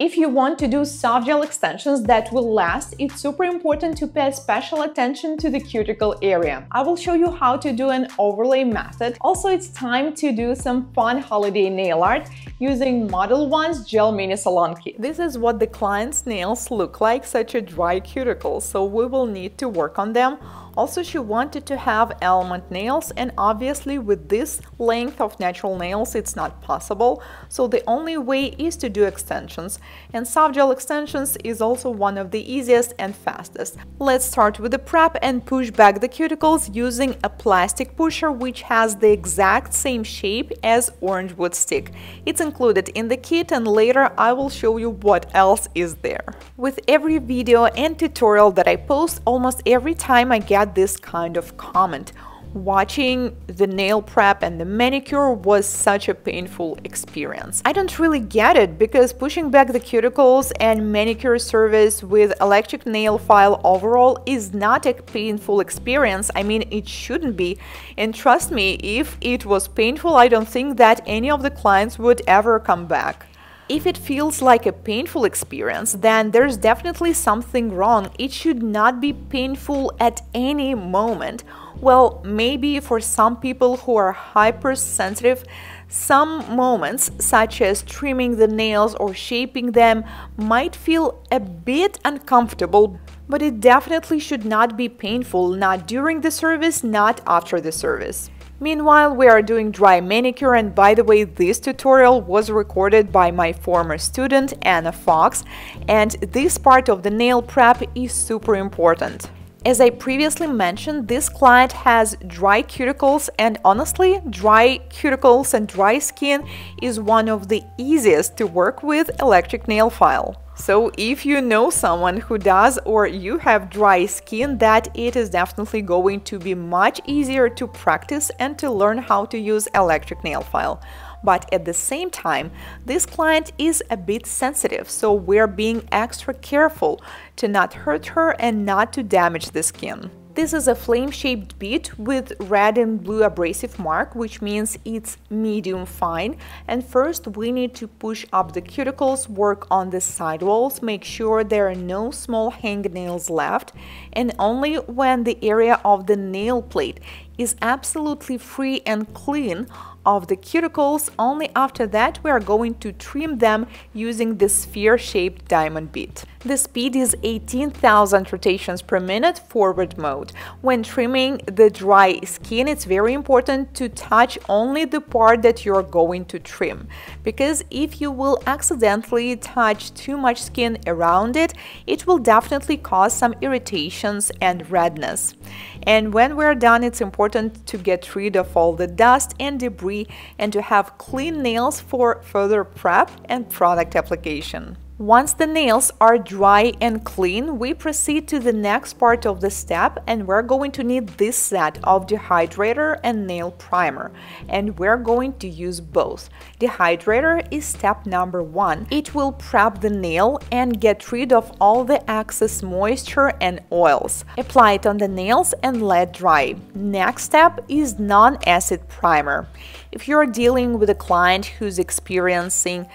If you want to do soft gel extensions that will last, it's super important to pay special attention to the cuticle area. I will show you how to do an overlay method. Also, it's time to do some fun holiday nail art using Modelones Gel Mini Salon Kit. This is what the client's nails look like, such a dry cuticle, so we will need to work on them. Also, she wanted to have element nails, and obviously with this length of natural nails it's not possible, so the only way is to do extensions. And soft gel extensions is also one of the easiest and fastest. Let's start with the prep and push back the cuticles using a plastic pusher which has the exact same shape as orange wood stick. It's included in the kit, and later I will show you what else is there. With every video and tutorial that I post, almost every time I get this kind of comment: watching the nail prep and the manicure was such a painful experience. I don't really get it, because pushing back the cuticles and manicure service with electric nail file overall is not a painful experience. I mean, it shouldn't be. And trust me, if it was painful, I don't think that any of the clients would ever come back. If it feels like a painful experience, then there's definitely something wrong. It should not be painful at any moment. Well, maybe for some people who are hypersensitive, some moments, such as trimming the nails or shaping them, might feel a bit uncomfortable, but it definitely should not be painful, not during the service, not after the service. Meanwhile, we are doing dry manicure, and by the way, this tutorial was recorded by my former student Anna Fox, and this part of the nail prep is super important. As I previously mentioned, this client has dry cuticles, and honestly, dry cuticles and dry skin is one of the easiest to work with electric nail file. So if you know someone who does, or you have dry skin, that it is definitely going to be much easier to practice and to learn how to use electric nail file. But at the same time, this client is a bit sensitive, so we're being extra careful to not hurt her and not to damage the skin. This is a flame-shaped bead with red and blue abrasive mark, which means it's medium fine. And first we need to push up the cuticles, work on the sidewalls, make sure there are no small hangnails left, and only when the area of the nail plate is absolutely free and clean of the cuticles, only after that we are going to trim them using the sphere-shaped diamond bead. The speed is 18,000 rotations per minute forward mode. When trimming the dry skin, it's very important to touch only the part that you're going to trim, because if you will accidentally touch too much skin around it, it will definitely cause some irritations and redness. And when we're done, it's important to get rid of all the dust and debris and to have clean nails for further prep and product application. Once the nails are dry and clean, we proceed to the next part of the step, and we're going to need this set of dehydrator and nail primer, and we're going to use both. Dehydrator is step number 1. It will prep the nail and get rid of all the excess moisture and oils. Apply it on the nails and let dry. Next step is non-acid primer. If you're dealing with a client who's experiencing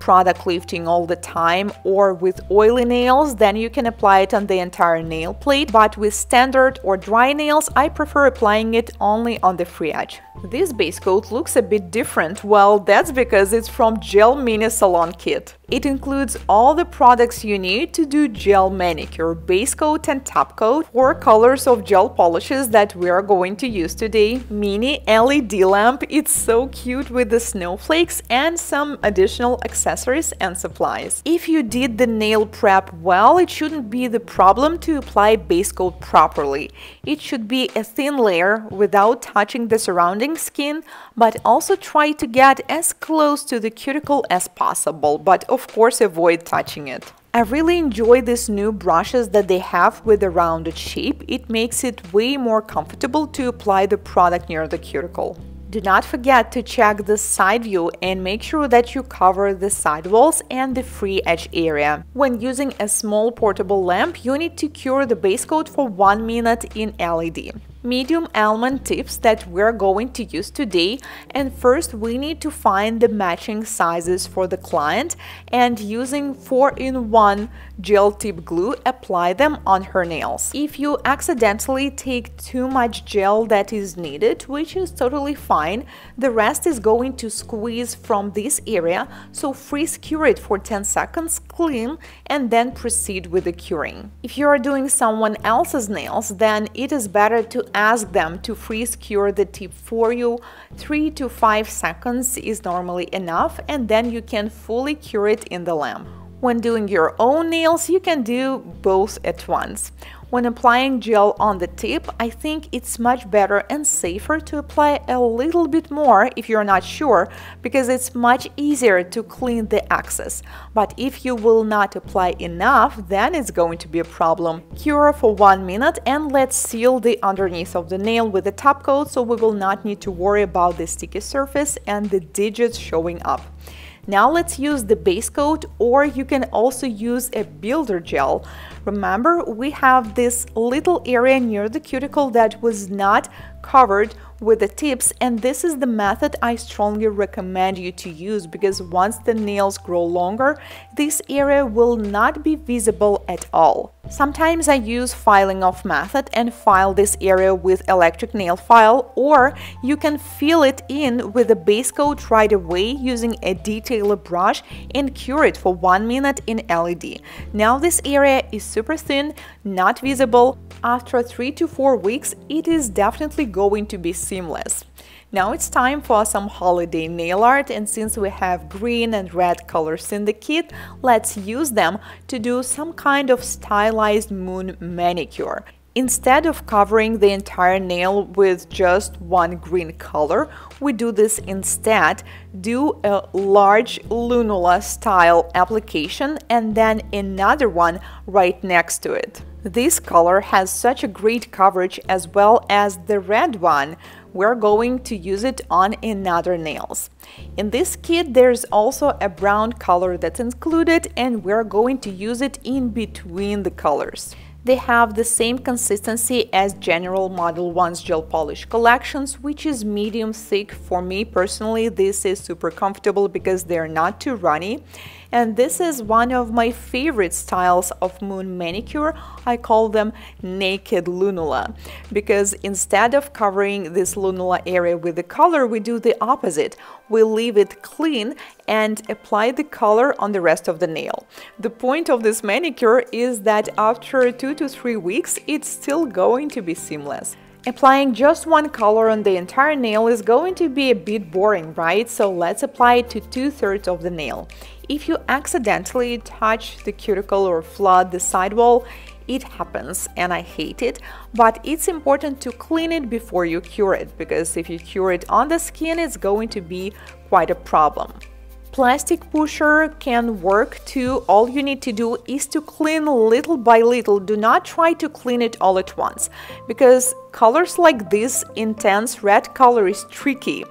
product lifting all the time or with oily nails, then you can apply it on the entire nail plate, but with standard or dry nails, I prefer applying it only on the free edge. This base coat looks a bit different. Well, that's because it's from Gel Mini Salon Kit. It includes all the products you need to do gel manicure, base coat and top coat, 4 colors of gel polishes that we are going to use today, mini LED lamp, it's so cute with the snowflakes, and some additional accessories and supplies. If you did the nail prep well, it shouldn't be the problem to apply base coat properly. It should be a thin layer without touching the surrounding skin, but also try to get as close to the cuticle as possible, but of course avoid touching it. I really enjoy these new brushes that they have with a rounded shape. It makes it way more comfortable to apply the product near the cuticle. Do not forget to check the side view and make sure that you cover the sidewalls and the free edge area. When using a small portable lamp, you need to cure the base coat for 1 minute in LED. medium almond tips that we're going to use today. And first we need to find the matching sizes for the client, and using 4-in-1 gel tip glue, apply them on her nails. If you accidentally take too much gel that is needed, which is totally fine, the rest is going to squeeze from this area, so freeze cure it for 10 seconds, clean, and then proceed with the curing. If you are doing someone else's nails, then it is better to ask them to freeze cure the tip for you. 3 to 5 seconds is normally enough, and then you can fully cure it in the lamp. When doing your own nails, you can do both at once. When applying gel on the tip, I think it's much better and safer to apply a little bit more if you're not sure, because it's much easier to clean the excess. But if you will not apply enough, then it's going to be a problem. Cure for 1 minute and let's seal the underneath of the nail with a top coat, so we will not need to worry about the sticky surface and the digits showing up. Now let's use the base coat, or you can also use a builder gel. Remember, we have this little area near the cuticle that was not covered with the tips, and this is the method I strongly recommend you to use, because once the nails grow longer, this area will not be visible at all. Sometimes I use filing off method and file this area with electric nail file, or you can fill it in with a base coat right away using a detailer brush and cure it for 1 minute in LED. Now this area is super thin, not visible. After 3 to 4 weeks, it is definitely going to be seamless. Now it's time for some holiday nail art, and since we have green and red colors in the kit, let's use them to do some kind of stylized moon manicure. Instead of covering the entire nail with just one green color, we do this instead. Do a large lunula style application and then another one right next to it. This color has such a great coverage, as well as the red one. We're going to use it on another nails. In this kit there's also a brown color that's included, and we're going to use it in between the colors. They have the same consistency as general Modelones gel polish collections, which is medium thick. For me personally, this is super comfortable because they're not too runny. And this is one of my favorite styles of moon manicure. I call them naked lunula, because instead of covering this lunula area with the color, we do the opposite. We leave it clean and apply the color on the rest of the nail. The point of this manicure is that after 2 to 3 weeks, it's still going to be seamless. Applying just one color on the entire nail is going to be a bit boring, right? So let's apply it to 2/3 of the nail. If you accidentally touch the cuticle or flood the sidewall, it happens and I hate it, but it's important to clean it before you cure it, because if you cure it on the skin, it's going to be quite a problem. Plastic pusher can work too. All you need to do is to clean little by little. Do not try to clean it all at once, because colors like this intense red color is tricky.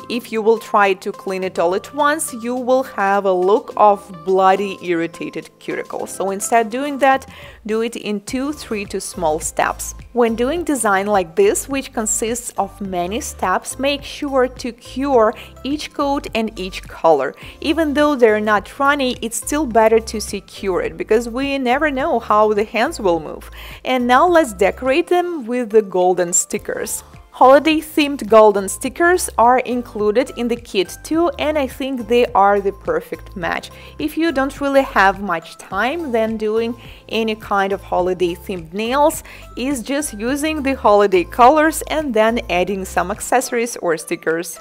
If you will try to clean it all at once, you will have a look of bloody, irritated cuticle. So instead doing that, do it in 2-3 to small steps. When doing design like this, which consists of many steps, make sure to cure each coat and each color. Even though they're not runny, it's still better to see cured, because we never know how the hands will move. And now let's decorate them with the golden stickers. Holiday-themed golden stickers are included in the kit too, and I think they are the perfect match. If you don't really have much time, then doing any kind of holiday-themed nails is just using the holiday colors and then adding some accessories or stickers.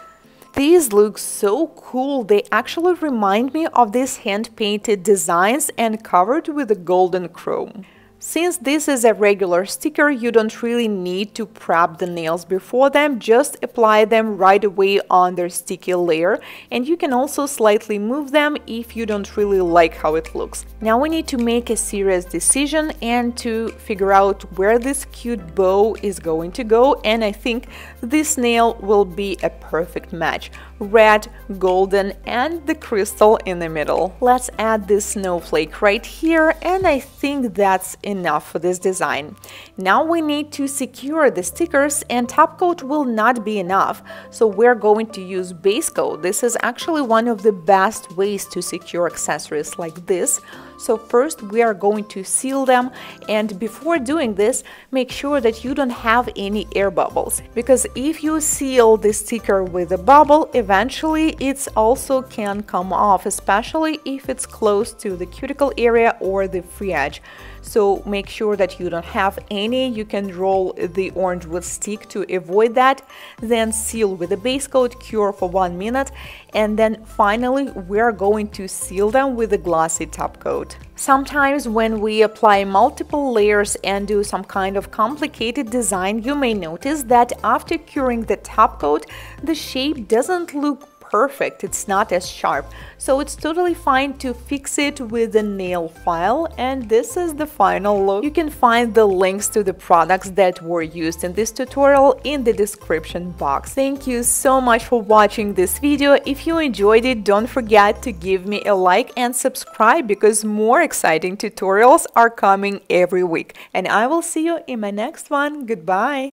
These look so cool. They actually remind me of these hand-painted designs and covered with a golden chrome. Since this is a regular sticker, you don't really need to prep the nails before them, just apply them right away on their sticky layer, and you can also slightly move them if you don't really like how it looks. Now we need to make a serious decision and to figure out where this cute bow is going to go, and I think this nail will be a perfect match. red, golden, and the crystal in the middle. Let's add this snowflake right here, and I think that's enough for this design. Now we need to secure the stickers, and top coat will not be enough, so we're going to use base coat. This is actually one of the best ways to secure accessories like this. So first we are going to seal them, and before doing this, make sure that you don't have any air bubbles, because if you seal the sticker with a bubble, eventually it also can come off, especially if it's close to the cuticle area or the free edge. So make sure that you don't have any. You can roll the orange wood stick to avoid that, then seal with a base coat, cure for 1 minute, and then finally we're going to seal them with a glossy top coat. Sometimes when we apply multiple layers and do some kind of complicated design, you may notice that after curing the top coat, the shape doesn't look perfect, it's not as sharp. So it's totally fine to fix it with a nail file, and this is the final look. You can find the links to the products that were used in this tutorial in the description box. Thank you so much for watching this video. If you enjoyed it, don't forget to give me a like and subscribe, because more exciting tutorials are coming every week. And I will see you in my next one. Goodbye!